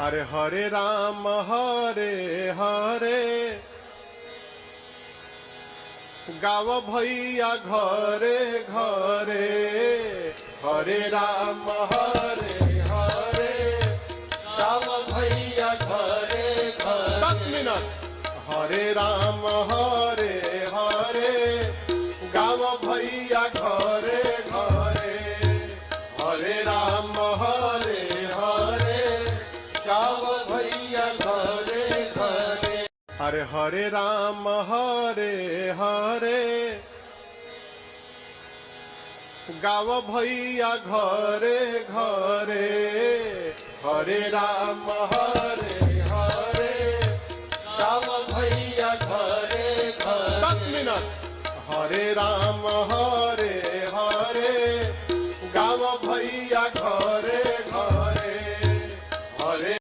अरे हरे राम हरे हरे गाव भैया घरे घरे हरे राम हरे हरे गाव भैया घरे घरे 10 मिनट हरे राम हरे हरे गाव भैया घरे घरे हरे राम हरे हरे गाव भैया घरे घरे अरे हरे राम हरे हरे गाव भैया घरे घरे हरे राम हरे हरे गाव भैया घरे घरे 10 मिनट हरे राम हरे हरे गाव भैया घरे